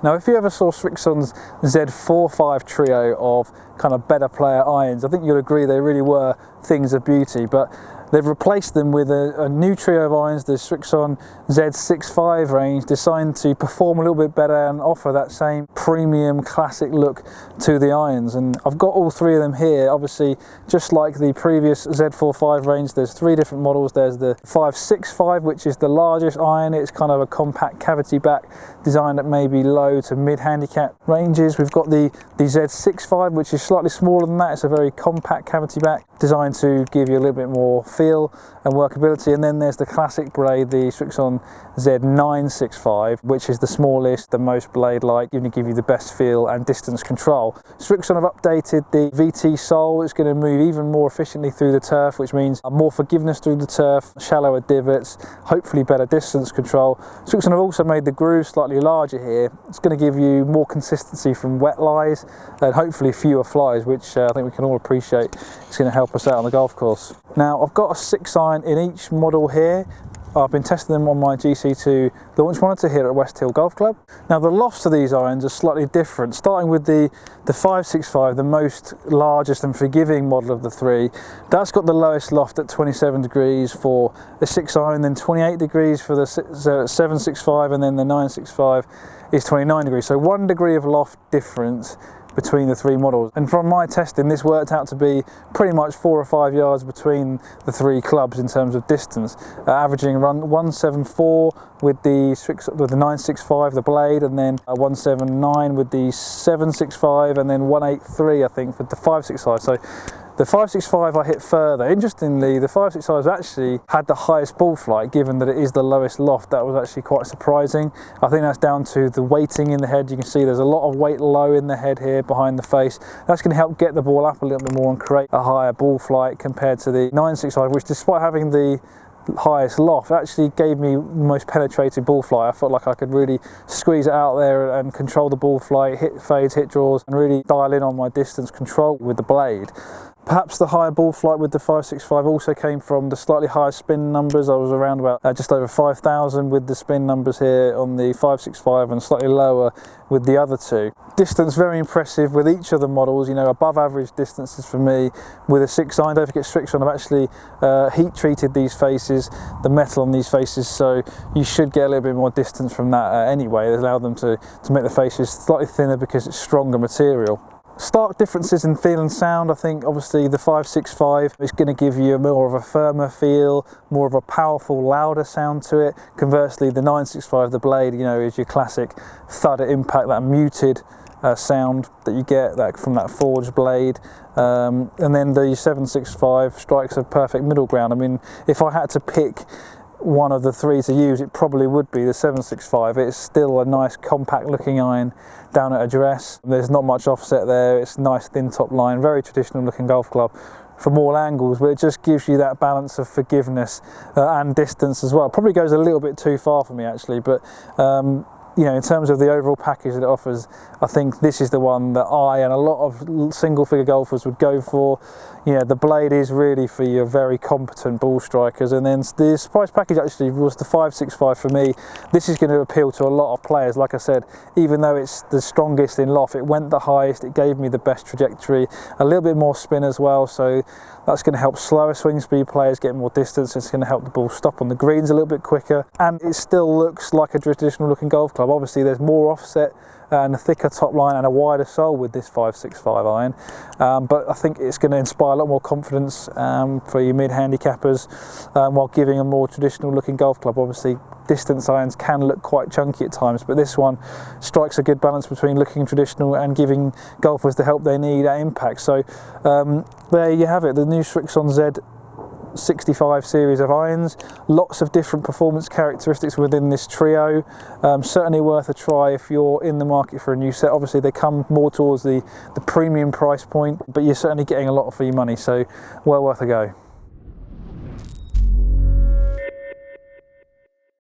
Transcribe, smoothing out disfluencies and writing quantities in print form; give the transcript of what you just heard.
Now, if you ever saw Srixon's Z65 trio of kind of better player irons, I think you'll agree they really were things of beauty, but they've replaced them with a new trio of irons, the Srixon Z65 range, designed to perform a little bit better and offer that same premium classic look to the irons. And I've got all three of them here. Obviously, just like the previous Z45 range, there's three different models. There's the 565, which is the largest iron. It's kind of a compact cavity back, designed at maybe low to mid handicap ranges. We've got the Z65, which is slightly smaller than that. It's a very compact cavity back, designed to give you a little bit more feel and workability. And then there's the classic blade, the Srixon Z965, which is the smallest, the most blade-like, going to give you the best feel and distance control. Srixon have updated the VT sole. It's going to move even more efficiently through the turf, which means more forgiveness through the turf, shallower divots, hopefully better distance control. Srixon have also made the groove slightly larger here. It's going to give you more consistency from wet lies and hopefully fewer flies, which I think we can all appreciate. It's going to help us out on the golf course. Now, I've got a 6-iron in each model here. I've been testing them on my GC2 launch monitor here at West Hill Golf Club. Now, the lofts of these irons are slightly different, starting with the 565, the most largest and forgiving model of the three. That's got the lowest loft at 27 degrees for the 6-iron, then 28 degrees for the 765, and then the 965 is 29 degrees. So 1 degree of loft difference between the three models. And from my testing, this worked out to be pretty much 4 or 5 yards between the three clubs in terms of distance, averaging around 174 with the 965, the blade, and then 179 with the 765, and then 183, I think, for the 565. So the 565 I hit further. Interestingly, the 565 actually had the highest ball flight, given that it is the lowest loft. That was actually quite surprising. I think that's down to the weighting in the head. You can see there's a lot of weight low in the head here behind the face. That's going to help get the ball up a little bit more and create a higher ball flight compared to the 965, which, despite having the highest loft, actually gave me the most penetrating ball flight. I felt like I could really squeeze it out there and control the ball flight, hit fades, hit draws, and really dial in on my distance control with the blade. Perhaps the higher ball flight with the 565 also came from the slightly higher spin numbers. I was around about just over 5,000 with the spin numbers here on the 565 and slightly lower with the other two. Distance very impressive with each of the models, you know, above average distances for me with a 6-iron. Don't forget, Srixon have actually heat treated these faces, the metal on these faces, so you should get a little bit more distance from that anyway. They allow them to make the faces slightly thinner because it's stronger material. Stark differences in feel and sound. I think obviously the 565 is going to give you more of a firmer feel, more of a powerful, louder sound to it. Conversely, the 965, the blade, you know, is your classic thud at impact, that muted sound that you get from that forged blade. And then the 765 strikes a perfect middle ground. I mean, if I had to pick one of the three to use, it probably would be the 765. It's still a nice compact looking iron down at address. There's not much offset there. It's a nice thin top line, very traditional looking golf club from all angles, but it just gives you that balance of forgiveness and distance as well. Probably goes a little bit too far for me actually, but you know, in terms of the overall package that it offers, I think this is the one that I and a lot of single figure golfers would go for. You know, the blade is really for your very competent ball strikers, and then the price package actually was the 565 for me. This is going to appeal to a lot of players. Like I said, even though it's the strongest in loft, it went the highest, it gave me the best trajectory, a little bit more spin as well, so that's going to help slower swing speed players get more distance. It's going to help the ball stop on the greens a little bit quicker, and it still looks like a traditional looking golf club. Obviously there's more offset and a thicker top line and a wider sole with this 565 iron, but I think it's going to inspire a lot more confidence for your mid handicappers while giving a more traditional looking golf club. Obviously distance irons can look quite chunky at times, but this one strikes a good balance between looking traditional and giving golfers the help they need at impact. So there you have it, the new Srixon Z65 series of irons. Lots of different performance characteristics within this trio. Certainly worth a try if you're in the market for a new set. Obviously they come more towards the premium price point, but you're certainly getting a lot for your money, so well worth a go.